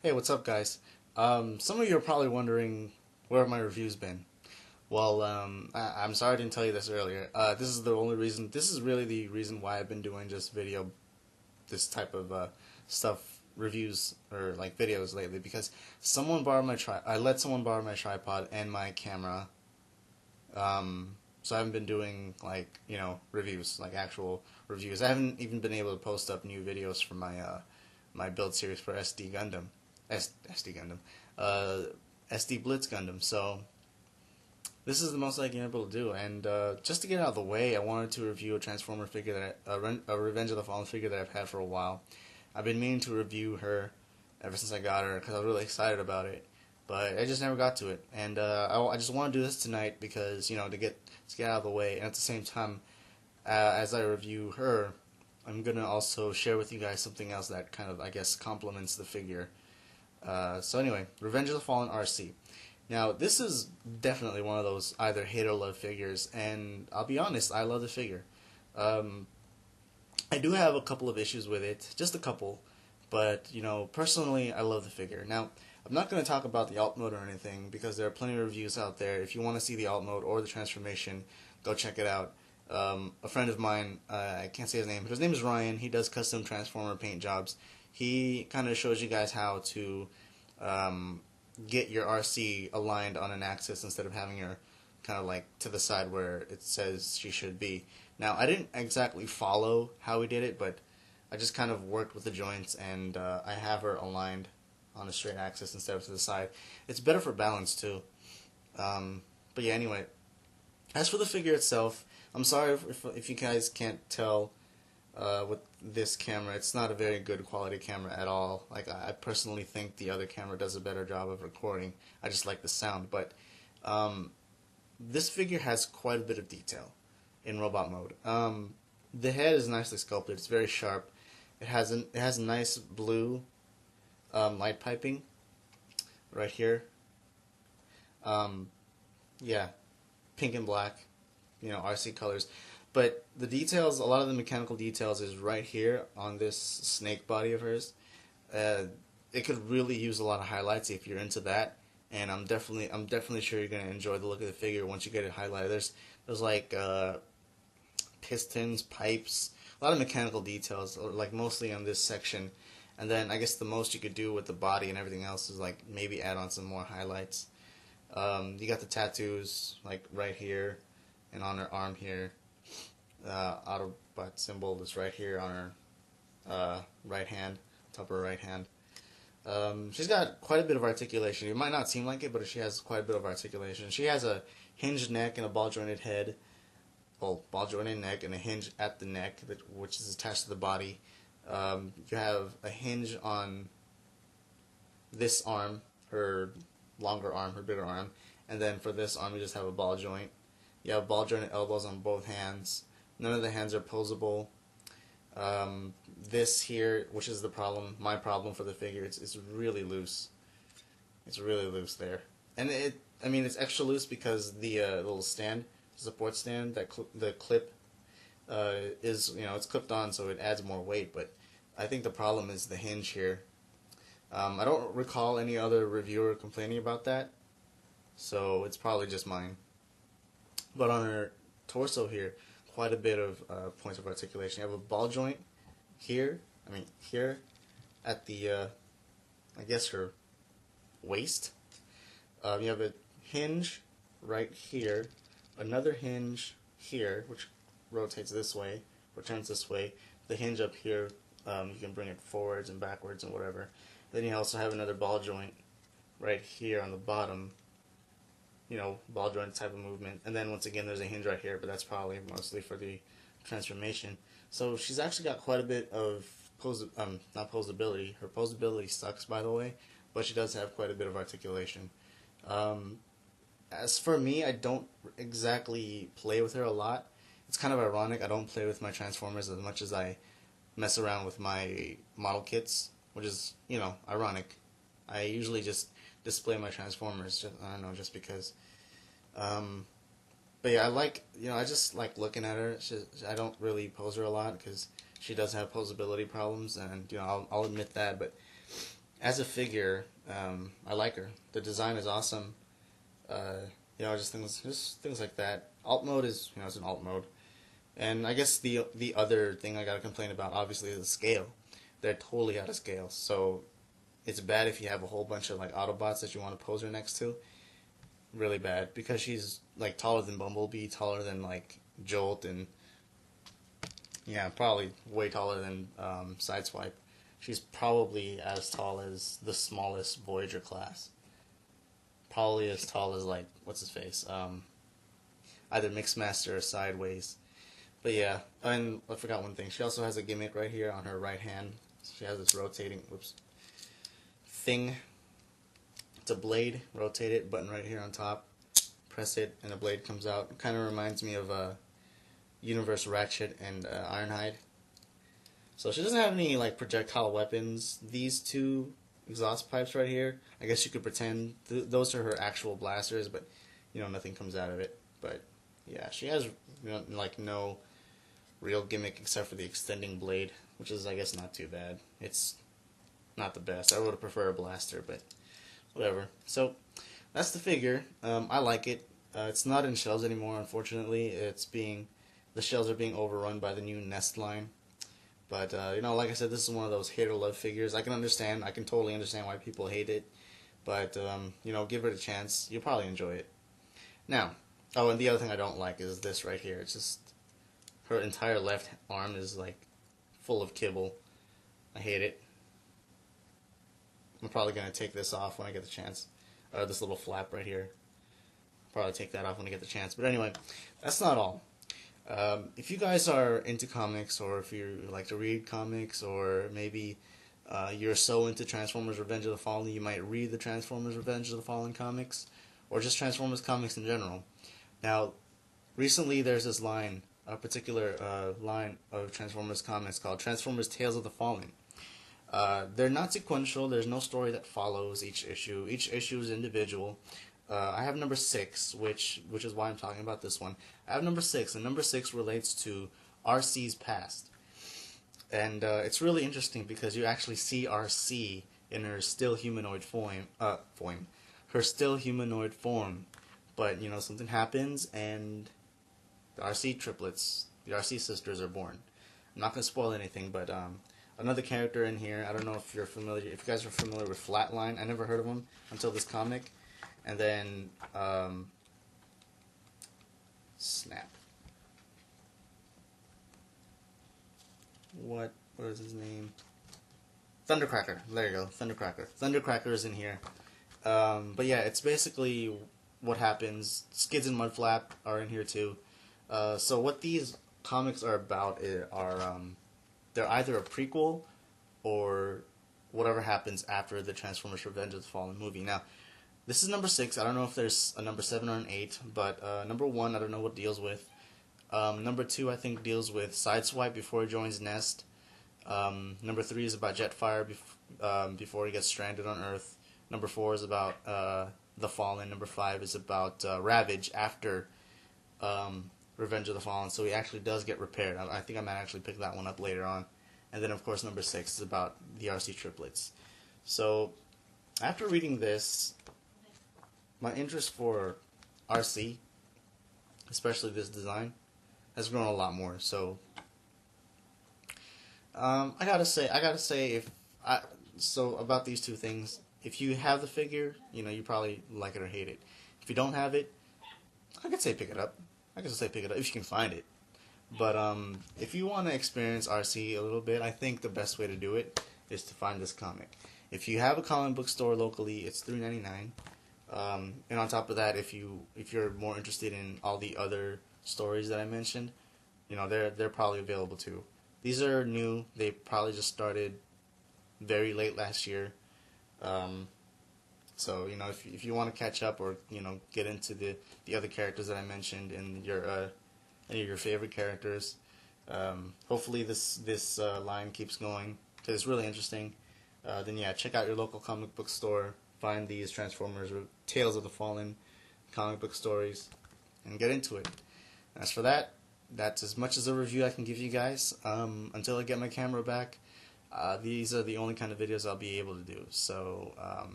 Hey, what's up, guys? Some of you are probably wondering where have my reviews been. Well, I'm sorry I didn't tell you this earlier. This is the only reason. This is really the reason why I've been doing just this type of stuff, reviews or like videos lately. Because someone borrowed I let someone borrow my tripod and my camera. So I haven't been doing reviews, like actual reviews. I haven't even been able to post up new videos for my build series for SD Gundam, uh, SD Blitz Gundam. So this is the most I can able to do. And just to get out of the way, I wanted to review a Transformer figure a Revenge of the Fallen figure that I've had for a while. I've been meaning to review her ever since I got her because I was really excited about it, but I just never got to it. And I just want to do this tonight because to get out of the way, and at the same time, as I review her, I'm gonna also share with you guys something else that kind of, I guess, complements the figure. So anyway, Revenge of the Fallen Arcee. Now, this is definitely one of those either hate or love figures, and I'll be honest, I love the figure. Um, I do have a couple of issues with it, just a couple, but, personally, I love the figure. Now, I'm not going to talk about the alt mode or anything, because there are plenty of reviews out there. If you want to see the alt mode or the transformation, go check it out. A friend of mine, I can't say his name, but his name is Ryan. He does custom Transformer paint jobs. He kind of shows you guys how to get your RC aligned on an axis instead of having her kind of like to the side where it says she should be. Now, I didn't exactly follow how he did it, but I just kind of worked with the joints, and I have her aligned on a straight axis instead of to the side. It's better for balance, too. But yeah, anyway, as for the figure itself, I'm sorry if you guys can't tell with this camera. It's not a very good quality camera at all. Like, I personally think the other camera does a better job of recording. I just like the sound, but this figure has quite a bit of detail in robot mode. The head is nicely sculpted. It's very sharp. It has nice blue light piping right here. Yeah, pink and black, RC colors. But the details, a lot of the mechanical details is right here on this snake body of hers. It could really use a lot of highlights if you're into that. And I'm definitely sure you're gonna enjoy the look of the figure once you get it highlighted. There's like pistons, pipes, a lot of mechanical details, like mostly on this section. And then I guess the most you could do with the body and everything else is like maybe add on some more highlights. You got the tattoos like right here and on her arm here. Autobot symbol is right here on her right hand, top of her right hand. She's got quite a bit of articulation. It might not seem like it, but she has quite a bit of articulation. She has a hinged neck and a ball-jointed head. Well, ball-jointed neck and a hinge at the neck, which is attached to the body. You have a hinge on this arm, her longer arm, her bigger arm, and then for this arm you just have a ball joint. You have ball jointed elbows on both hands. None of the hands are posable. This here, which is my problem for the figure, it's really loose. It's really loose there, and it's extra loose because the little stand, support stand, the clip is it's clipped on, so it adds more weight. But I think the problem is the hinge here. I don't recall any other reviewer complaining about that, so it's probably just mine. But on her torso here, quite a bit of points of articulation. You have a ball joint here, here at the, I guess her waist. You have a hinge right here, another hinge here, which rotates this way, or turns this way. The hinge up here, you can bring it forwards and backwards and whatever. Then you also have another ball joint right here on the bottom, ball joint type of movement. And then once again there's a hinge right here, but that's probably mostly for the transformation. So she's actually got quite a bit of not posability. Her posability sucks, by the way, but she does have quite a bit of articulation. As for me, I don't exactly play with her a lot. It's kind of ironic. I don't play with my Transformers as much as I mess around with my model kits, which is, ironic. I usually just display my Transformers, I don't know, just because. But yeah, I just like looking at her. I don't really pose her a lot because she does have posability problems, and I'll admit that. But as a figure, I like her. The design is awesome. Just things like that. Alt mode is, it's an alt mode. And I guess the other thing I gotta complain about, obviously, is the scale. They're totally out of scale. So it's bad if you have a whole bunch of like Autobots that you want to pose her next to. Really bad, because she's like taller than Bumblebee, taller than like Jolt, and yeah, probably way taller than Sideswipe. She's probably as tall as the smallest Voyager class. Probably as tall as like what's his face, either Mixmaster or Sideways. But yeah, and I forgot one thing. She also has a gimmick right here on her right hand. She has this rotating thing. It's a blade. Rotate it. Button right here on top. Press it, and the blade comes out. It kind of reminds me of Universe Ratchet and Ironhide. So she doesn't have any like projectile weapons. These two exhaust pipes right here, I guess you could pretend those are her actual blasters, but nothing comes out of it. But yeah, she has like no real gimmick except for the extending blade, which is I guess not too bad. It's not the best. I would have preferred a blaster, but whatever. So that's the figure. I like it. It's not in shells anymore, unfortunately. The shells are being overrun by the new Nest line. But like I said, this is one of those hate or love figures. I can totally understand why people hate it. But give it a chance. You'll probably enjoy it. Now, and the other thing I don't like is this right here. It's just her entire left arm is like full of kibble. I hate it. I'm probably gonna take this off when I get the chance. This little flap right here. Probably take that off when I get the chance. But anyway, that's not all. If you guys are into comics, or if you like to read comics, or maybe you're so into Transformers Revenge of the Fallen you might read the Transformers Revenge of the Fallen comics, or just Transformers comics in general. Now, recently there's this line, a particular line of Transformers comics called Transformers Tales of the Fallen. They're not sequential. There's no story that follows each issue. Each issue is individual. I have number 6, which is why I'm talking about this one. I have number 6, and number 6 relates to Arcee's past. And it's really interesting because you actually see Arcee in her still humanoid form. Her still humanoid form. But, something happens, and the Arcee triplets, the Arcee sisters, are born. I'm not going to spoil anything, but another character in here, I don't know if you guys are familiar with Flatline. I never heard of him until this comic. And then, snap. What is his name? Thundercracker. There you go, Thundercracker. Thundercracker is in here. But yeah, it's basically what happens. Skids and Mudflap are in here too. So what these comics are about they're either a prequel or whatever happens after the Transformers Revenge of the Fallen movie. Now, this is number 6. I don't know if there's a number 7 or an 8, but number 1, I don't know what it deals with. Number 2, I think, deals with Sideswipe before he joins Nest. Number 3 is about Jetfire before he gets stranded on Earth. Number 4 is about the Fallen. Number 5 is about Ravage after Revenge of the Fallen, so he actually does get repaired. I think I might actually pick that one up later on. And then, of course, number 6 is about the Arcee triplets. So, after reading this, my interest for Arcee, especially this design, has grown a lot more. So, I gotta say, about these two things. If you have the figure, you probably like it or hate it. If you don't have it, I could say pick it up. If you can find it. But if you want to experience Arcee a little bit, I think the best way to do it is to find this comic. If you have a comic book store locally, it's $3.99. And on top of that, if you're more interested in all the other stories that I mentioned, they're probably available too. These are new. They probably just started very late last year. So if you want to catch up or get into the other characters that I mentioned and any of your favorite characters, hopefully this line keeps going because it's really interesting. Then yeah, check out your local comic book store. Find these Transformers or Tales of the Fallen comic book stories and get into it. As for that, that's as much as a review I can give you guys. Until I get my camera back, these are the only kind of videos I'll be able to do. So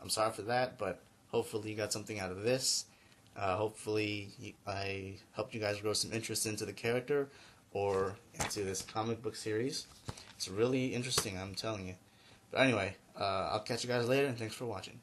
I'm sorry for that, but hopefully you got something out of this. Hopefully I helped you guys grow some interest into the character or into this comic book series. It's really interesting, I'm telling you. But anyway, I'll catch you guys later, and thanks for watching.